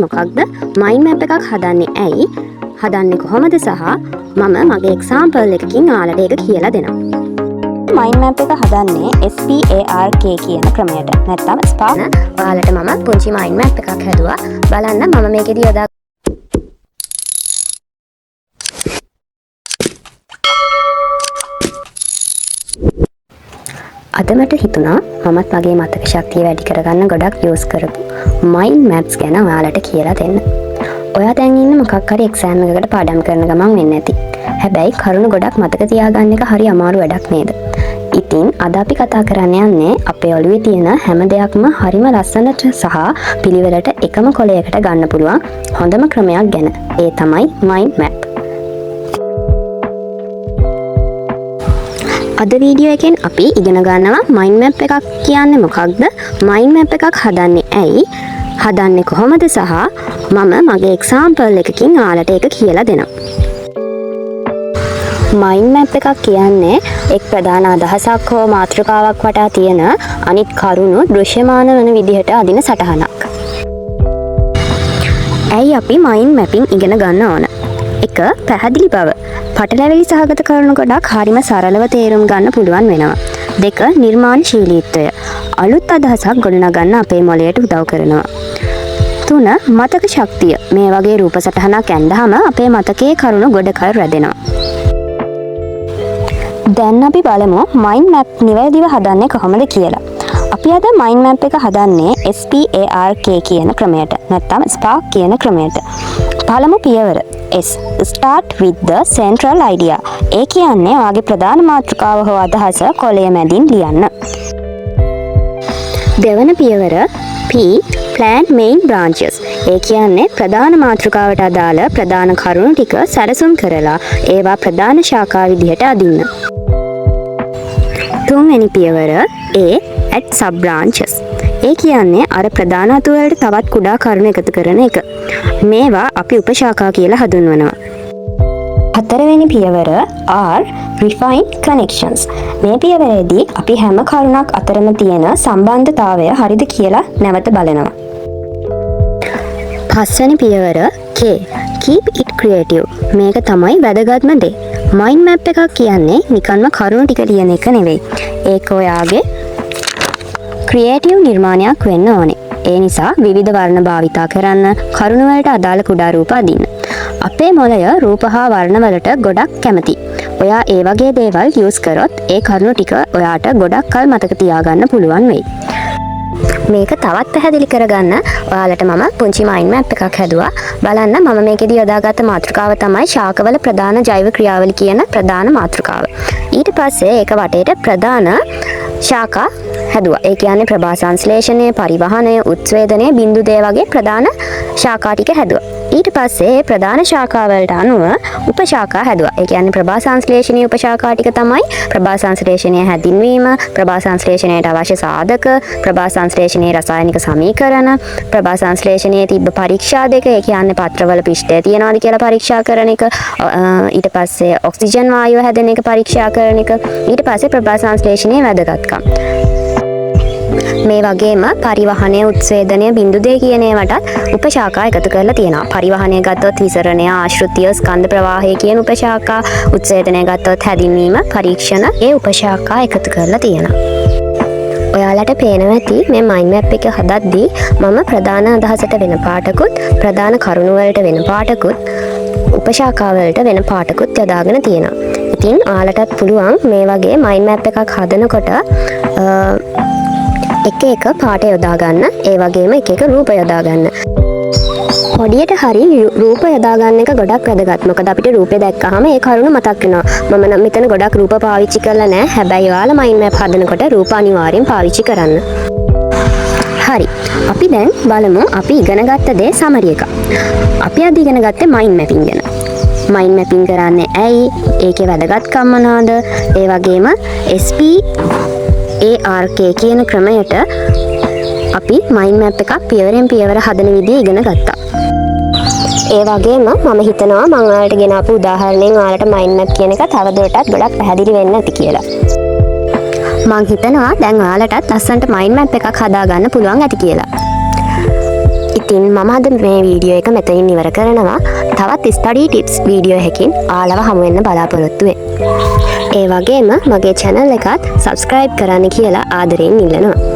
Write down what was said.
මොකක්ද mind map එකක් හදන්නේ ඇයි හදන්නේ කොහොමද සහ මම මගේ එක්සාම්පල් එකකින් ඔයාලට ඒක කියලා දෙනවා. මයින්ඩ් මැප් එක හදන්නේ SPARK කියන ක්‍රමයට. නැත්නම් ස්පාර්ක්. ඔයාලට මම පුංචි මයින්ඩ් මැප් එකක් හැදුවා. බලන්න මම මේකෙදී යොදා අද මට හිතුණා මමත් මගේ මතක ශක්තිය වැඩි කරගන්න ගොඩක් යූස් කරපු මයින්ඩ් මැප්ස් ගැන ඔයාලට කියලා දෙන්න. ඔයා දැන් ඉන්නේ මොකක් හරි එක්සෑම් එකකට පාඩම් කරන ගමන් වෙන්නේ නැති. හැබැයි කරුණු ගොඩක් මතක තියාගන්න එක හරි අමාරු වැඩක් නේද? ඉතින් අද අපි කතා කරන්න යන්නේ අපේ ඔළුවේ තියෙන හැම දෙයක්ම හරිම ලස්සනට සහ පිළිවෙලට එකම කොලයකට ගන්න පුළුවන් හොඳම ක්‍රමයක් ගැන. ඒ තමයි මයින්ඩ් මැප්. අද වීඩියෝ එකෙන් අපි ඉගෙන ගන්නවා මයින්ඩ් මැප් එකක් කියන්නේ මොකක්ද? මයින්ඩ් මැප් එකක් හදන්නේ ඇයි? හදන්නේ කොහොමද සහ මම මගේ එක්සාම්පල් එකකින් ඔයාලට ඒක කියලා දෙනවා. මයින්ඩ් මැප් එකක් කියන්නේ එක් ප්‍රධාන අදහසක් හෝ මාතෘකාවක් වටා තියෙන අනිත් කරුණු දෘශ්‍යමාන වන විදිහට අදින සටහනක්. ඇයි අපි මයින්ඩ් මැපින් ඉගෙන ගන්න ඕන? 1. පැහැදිලි බව. පටලැවිලි සහගත කරුණු ගොඩක් හරිම සරලව තේරුම් ගන්න පුළුවන් වෙනවා. 2. නිර්මාණශීලීත්වය. අලුත් අදහසක් ගොඩනගන්න අපේ මොළයට උදව් කරනවා. 3. මතක ශක්තිය. මේ වගේ රූප සටහනක් ඇඳහම අපේ මතකයේ කරුණු ගොඩකල් රැඳෙනවා. දැන් අපි බලමු මයින්ඩ් මැප් නිවැරදිව හදන්නේ කොහොමද කියලා. අපි අද මයින්ඩ් මැප් එක හදන්නේ SPARK කියන ක්‍රමයට. නැත්නම් ස්පාර්ක් කියන ක්‍රමයට. පළමු පියවර S. Start with the central idea. ඒ කියන්නේ ඔයාගේ ප්‍රධාන මාතෘකාව හෝ අදහස කොලය මැදින් ලියන්න. දෙවන පියවර P. Plan main branches. ඒ කියන්නේ ප්‍රධාන මාතෘකාවට අදාළ ප්‍රධාන කරුණු ටික සැලසුම් කරලා ඒවා ප්‍රධාන ශාඛා විදිහට අදින්න. තුන්වෙනි පියවර A. Add sub branches. ඒ කියන්නේ අර ප්‍රධාන අතු වලට තවත් කුඩා කරුණු එකතු කරන එක. මේවා අපි උපශාඛා කියලා හඳුන්වනවා. හතරවෙනි පියවර R. Refine connections. මේ පියවරේදී අපි හැම කරුණක් අතරම තියෙන සම්බන්ධතාවය හරිද කියලා නැවත බලනවා. පස්වෙනි පියවර K. Keep it creative. මේක තමයි වැදගත්ම දේ. මයින්ඩ් මැප් එකක් කියන්නේ නිකන්ම කරුණු ටික ලියන එක නෙවෙයි. ඒක ඔයාගේ ක්‍රියේටිව් නිර්මාණයක් වෙන්න ඕනේ. ඒ නිසා විවිධ වර්ණ භාවිතා කරන්න, කරුණු වලට අදාළ කුඩා රූප අදින්න. අපේ මොළය රූප හා වර්ණ වලට ගොඩක් කැමති. ඔයා ඒ වගේ දේවල් යූස් කරොත් ඒ කරුණු ටික ඔයාට ගොඩක් කල් මතක තියාගන්න පුළුවන් වෙයි. මේක තවත් පැහැදිලි කරගන්න ඔයාලට මම පුංචි මයින්ඩ් මැප් එකක් හැදුවා. බලන්න මම මේකෙදි යොදාගත්ත මාතෘකාව තමයි ශාකවල ප්‍රධාන ජෛව ක්‍රියාවලි කියන ප්‍රධාන මාතෘකාව. ඊට පස්සේ ඒක වටේට ප්‍රධාන ශාඛා හැදුවා. ඒ කියන්නේ ප්‍රභා සංශ්ලේෂණය, පරිවහනය, උත්ස්වේදනය, බිඳු දේ වගේ ප්‍රධාන ශාඛා ටික හැදුවා. ඊට පස්සේ ප්‍රධාන ශාඛා වලට අනුව උපශාඛා හැදුවා. ඒ කියන්නේ ප්‍රභා සංශ්ලේෂණීය උපශාඛා ටික තමයි ප්‍රභා සංශ්ලේෂණය හැදින්වීම, ප්‍රභා සංශ්ලේෂණයට අවශ්‍ය සාධක, ප්‍රභා සංශ්ලේෂණයේ රසායනික සමීකරණ, ප්‍රභා සංශ්ලේෂණයේ තිබ්බ පරීක්ෂා දෙක. ඒ කියන්නේ පත්‍රවල පිෂ්ඨය තියනවාද කියලා පරීක්ෂා කරන එක. ඊට පස්සේ ඔක්සිජන් වායුව හැදෙන එක පරීක්ෂා කරන එක. ඊට පස්සේ ප්‍රභා සංශ්ලේෂණයේ වැදගත්කම්. මේ වගේම පරිවහනය, උත්සේදනය, බිඳු දේ කියන ඒවටත් උපශාඛා එකතු කරලා තියෙනවා. පරිවහනය ගත්තොත් විසරණය, ආශ්‍රිතය, ස්කන්ධ ප්‍රවාහය කියන උපශාඛා, උත්සේදනය ගත්තොත් හැදින්වීම, පරීක්ෂණ ඒ උපශාඛා එකතු කරලා තියෙනවා. ඔයාලට පේනවා ඇති මේ මයින්ඩ් මැප් එක හදද්දී මම ප්‍රධාන අදහසට වෙන පාටකුත්, ප්‍රධාන කරුණු වලට වෙන පාටකුත්, උපශාඛා වලට වෙන පාටකුත් යොදාගෙන තියෙනවා. ඉතින් ඔයාලටත් පුළුවන් මේ වගේ මයින්ඩ් මැප් එකක් හදනකොට එක පාට යොදා ගන්න, ඒ වගේම එක රූප යොදා ගන්න. පොඩියට හරි රූප යොදා ගන්න එක ගොඩක් වැදගත්. මොකද අපිට රූපේ දැක්කහම ඒ කරුණ මතක් වෙනවා. මම නම් මෙතන ගොඩක් රූප පාවිච්චි කරලා නැහැ. හැබැයි ඔයාලා මයින්ඩ් මැප් හදනකොට රූප අනිවාර්යෙන් පාවිච්චි කරන්න. හරි. අපි දැන් බලමු අපි ඉගෙන ගත්ත දේ සමරි එක. අපි අද ඉගෙන ගත්තේ මයින්ඩ් මැපින් ගැන. මයින්ඩ් මැපින් කරන්නේ ඇයි? ඒකේ වැදගත්කම මොනවාද? ඒ වගේම SPARK කියන ක්‍රමයට අපි මයින්ඩ් මැප් එකක් පියවරෙන් පියවර හදන විදිය ඉගෙන ගත්තා. ඒ වගේම මම හිතනවා මම ඔයාලට ගෙනාපු උදාහරණයෙන් ඔයාලට මයින්ඩ් මැප් කියන එක තවදුරටත් ගොඩක් පැහැදිලි වෙන්න ඇති කියලා. මම හිතනවා දැන් ඔයාලටත් ලස්සනට මයින්ඩ් මැප් එකක් හදාගන්න පුළුවන් ඇති කියලා. ඉතින් මම අද මේ වීඩියෝ එක මෙතනින් ඉවර කරනවා. තවත් ස්ටඩි ටිප්ස් වීඩියෝ එකකින් ආලව හමු වෙන්න බලාපොරොත්තු වෙයි. ඒ වගේම මගේ channel එකත් subscribe කරන්න කියලා ආදරෙන් ඉල්ලනවා.